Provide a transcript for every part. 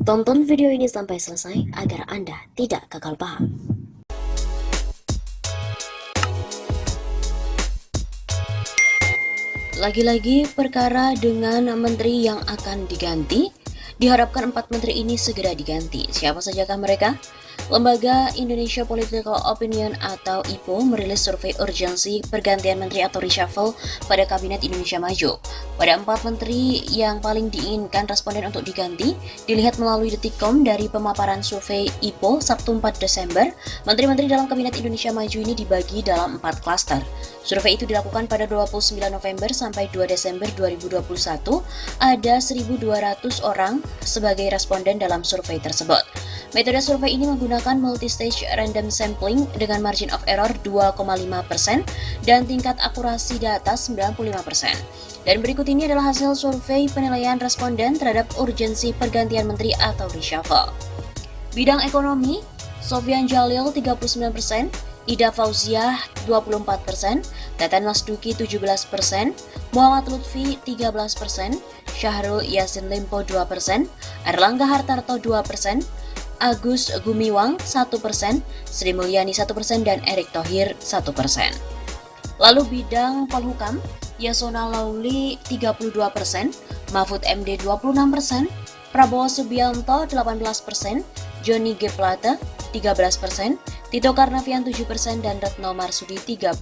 Tonton video ini sampai selesai agar Anda tidak gagal paham. Lagi-lagi perkara dengan menteri yang akan diganti. Diharapkan 4 menteri ini segera diganti. Siapa sajakah mereka? Lembaga Indonesia Political Opinion atau IPO merilis survei urgensi pergantian menteri atau reshuffle pada Kabinet Indonesia Maju. Pada 4 menteri yang paling diinginkan responden untuk diganti, dilihat melalui Detikcom dari pemaparan survei IPO Sabtu 4 Desember, menteri-menteri dalam Kabinet Indonesia Maju ini dibagi dalam 4 klaster. Survei itu dilakukan pada 29 November sampai 2 Desember 2021. Ada 1.200 orang sebagai responden dalam survei tersebut. Metode survei ini menggunakan multi-stage random sampling dengan margin of error 2,5% dan tingkat akurasi data 95%. Dan berikut ini adalah hasil survei penilaian responden terhadap urgensi pergantian menteri atau reshuffle. Bidang ekonomi, Sofyan Jalil 39%, Ida Fauziah 24%, Teten Masduki 17%, Muhammad Lutfi 13%, Syahrul Yassin Limpo 2%, Erlangga Hartarto 2%, Agus Gumiwang 1%, Sri Mulyani 1%, dan Erick Thohir 1%. Lalu bidang Polhukam, Yasona Lauli 32%, Mahfud MD 26%, Prabowo Subianto 18%, Johnny G. Plate 13%, Tito Karnavian 7%, dan Retno Marsudi 31%.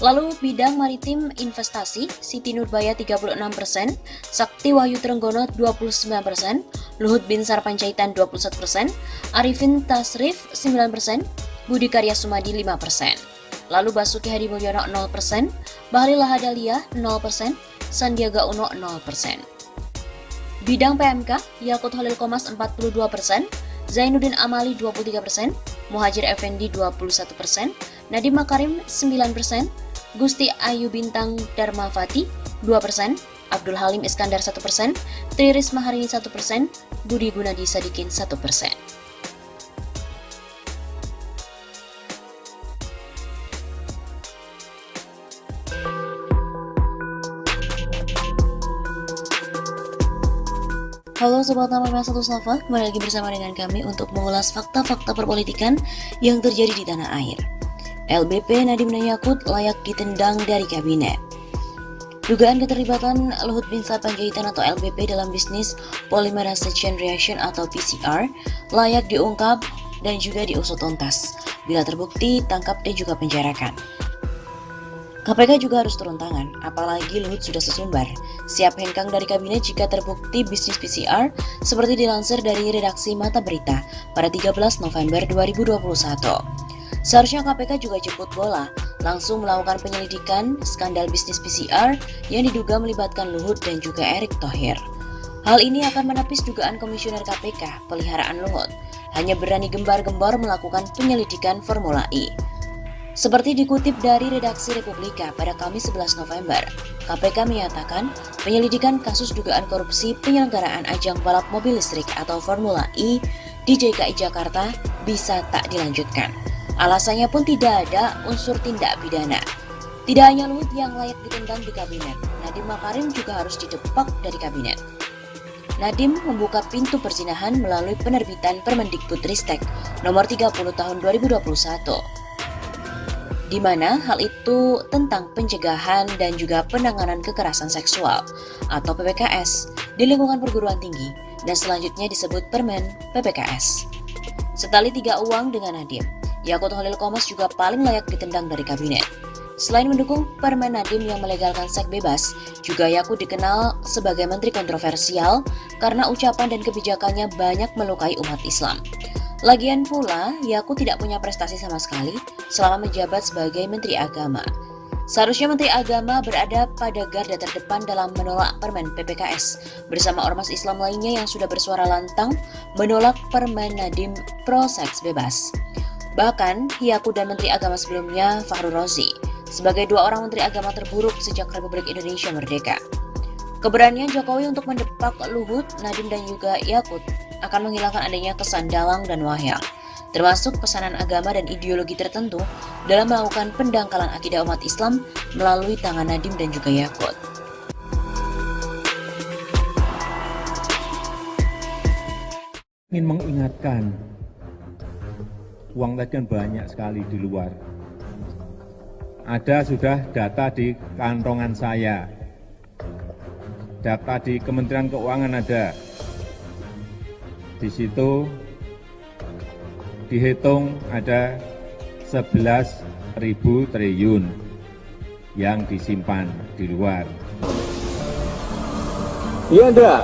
Lalu bidang maritim investasi, Siti Nurbaya 36%, Sakti Wahyu Trenggono 29%, Luhut Binsar Panjaitan 21%, Arifin Tasrif 9%, Budi Karya Sumadi 5%. Lalu Basuki Hadi Mulyono 0%, Bahlil Lahadalia 0%, Sandiaga Uno 0%. Bidang PMK, Yakut Holil Komas 42%, Zainuddin Amali 23%, Muhajir Effendi 21%, Nadiem Makarim 9%, Gusti Ayu Bintang Darmawati 2%, Abdul Halim Iskandar 1%, Tri Risma Harini 1%, Budi Gunadi Sadikin 1%. Halo Sobat Nama Satu Safa, kembali lagi bersama dengan kami untuk mengulas fakta-fakta perpolitikan yang terjadi di tanah air. LBP Nadiem dan Yakut layak ditendang dari kabinet. Dugaan keterlibatan Luhut Binsar Panjaitan atau LBP dalam bisnis polymerase chain reaction atau PCR layak diungkap dan juga diusut tuntas. Bila terbukti, tangkap dan juga penjarakan. KPK juga harus turun tangan, apalagi Luhut sudah sesumbar. Siap hengkang dari kabinet jika terbukti bisnis PCR seperti dilansir dari redaksi Mata Berita pada 13 November 2021. Seharusnya KPK juga jemput bola, langsung melakukan penyelidikan skandal bisnis PCR yang diduga melibatkan Luhut dan juga Erick Thohir. Hal ini akan menepis dugaan komisioner KPK, peliharaan Luhut, hanya berani gembar-gembor melakukan penyelidikan Formula E. Seperti dikutip dari redaksi Republika pada Kamis 11 November, KPK menyatakan penyelidikan kasus dugaan korupsi penyelenggaraan ajang balap mobil listrik atau Formula E di DKI Jakarta bisa tak dilanjutkan. Alasannya pun tidak ada unsur tindak pidana. Tidak hanya Luhut yang layak ditendang di kabinet, Nadiem Makarim juga harus didepak dari kabinet. Nadiem membuka pintu perzinahan melalui penerbitan Permendikbudristek nomor 30 tahun 2021. Di mana hal itu tentang pencegahan dan juga penanganan kekerasan seksual atau PPKS di lingkungan perguruan tinggi dan selanjutnya disebut Permen PPKS. Setali tiga uang dengan Nadiem, Yakut Holil Komas juga paling layak ditendang dari kabinet. Selain mendukung Permen Nadiem yang melegalkan seks bebas, juga Yakut dikenal sebagai menteri kontroversial karena ucapan dan kebijakannya banyak melukai umat Islam. Lagian pula, Yakut tidak punya prestasi sama sekali selama menjabat sebagai Menteri Agama. Seharusnya Menteri Agama berada pada garda terdepan dalam menolak Permen PPKS bersama ormas Islam lainnya yang sudah bersuara lantang menolak Permen Nadiem pro seks bebas. Bahkan, Yakut dan Menteri Agama sebelumnya, Fahru Rozi, sebagai dua orang Menteri Agama terburuk sejak Republik Indonesia merdeka. Keberanian Jokowi untuk mendepak Luhut, Nadiem dan juga Yakut akan menghilangkan adanya kesan dalang dan wahyang, termasuk pesanan agama dan ideologi tertentu dalam melakukan pendangkalan akidah umat Islam melalui tangan Nadiem dan juga Yakut. ingin mengingatkan, uang tadi kan banyak sekali di luar. Ada sudah data di kantongan saya, data di Kementerian Keuangan ada. Di situ dihitung ada 11.000 triliun yang disimpan di luar. Iya enggak?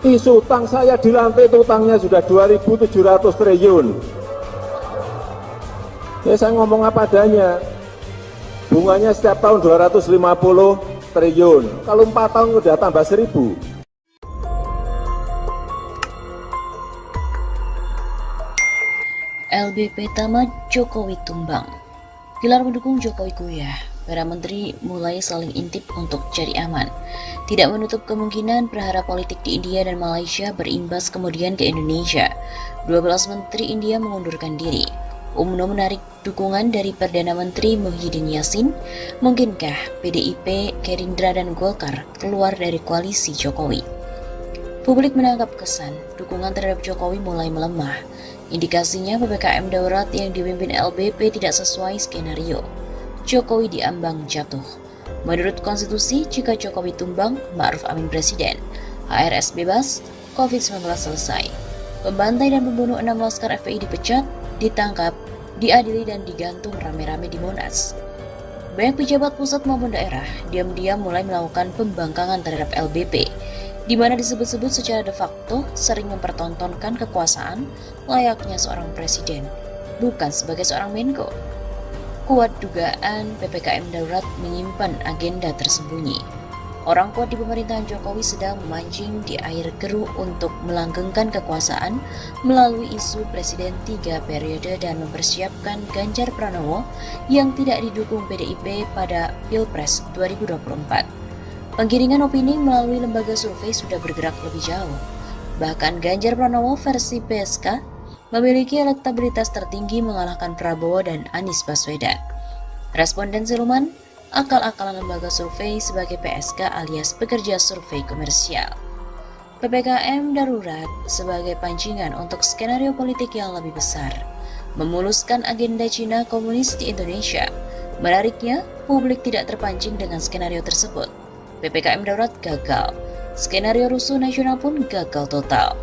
Isu utang saya di lantai itu utangnya sudah 2.700 triliun. Ya saya ngomong apa adanya. Bunganya setiap tahun 250 triliun. Kalau 4 tahun udah tambah 1.000. LBP tamat, Jokowi tumbang. Pilar mendukung Jokowi goyah. Para menteri mulai saling intip untuk cari aman. Tidak menutup kemungkinan prahara politik di India dan Malaysia berimbas kemudian ke Indonesia. 12 menteri India mengundurkan diri. UMNO menarik dukungan dari Perdana Menteri Muhyiddin Yassin. Mungkinkah PDIP, Gerindra, dan Golkar keluar dari koalisi Jokowi? Publik menangkap kesan dukungan terhadap Jokowi mulai melemah. Indikasinya PPKM darurat yang dipimpin LBP tidak sesuai skenario. Jokowi diambang jatuh. Menurut konstitusi, jika Jokowi tumbang, Ma'ruf Amin presiden, HRS bebas, COVID-19 selesai. Pembantai dan pembunuh 6 laskar FPI dipecat, ditangkap, diadili dan digantung rame-rame di Monas. Banyak pejabat pusat maupun daerah diam-diam mulai melakukan pembangkangan terhadap LBP, di mana disebut-sebut secara de facto sering mempertontonkan kekuasaan layaknya seorang presiden, bukan sebagai seorang Menko. Kuat dugaan PPKM darurat menyimpan agenda tersembunyi. Orang kuat di pemerintahan Jokowi sedang memancing di air keruh untuk melanggengkan kekuasaan melalui isu Presiden 3 periode dan mempersiapkan Ganjar Pranowo yang tidak didukung PDIP pada Pilpres 2024. Penggiringan opini melalui lembaga survei sudah bergerak lebih jauh. Bahkan Ganjar Pranowo versi PSK memiliki elektabilitas tertinggi mengalahkan Prabowo dan Anies Baswedan. Responden siluman, akal-akalan lembaga survei sebagai PSK alias pekerja survei komersial. PPKM darurat sebagai pancingan untuk skenario politik yang lebih besar, memuluskan agenda Cina komunis di Indonesia. Menariknya, publik tidak terpancing dengan skenario tersebut. PPKM darurat gagal, skenario rusuh nasional pun gagal total.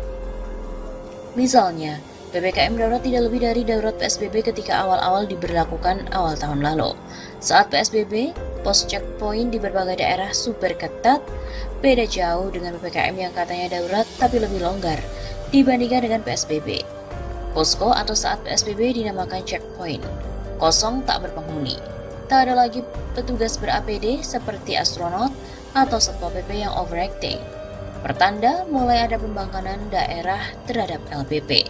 Misalnya, PPKM darurat tidak lebih dari darurat PSBB ketika awal-awal diberlakukan awal tahun lalu. Saat PSBB, pos checkpoint di berbagai daerah super ketat, beda jauh dengan PPKM yang katanya darurat tapi lebih longgar dibandingkan dengan PSBB. Posko atau saat PSBB dinamakan checkpoint, kosong tak berpenghuni. Tak ada lagi petugas ber-APD seperti astronot atau Satpol PP yang overacting. Pertanda mulai ada pembangkangan daerah terhadap LBP.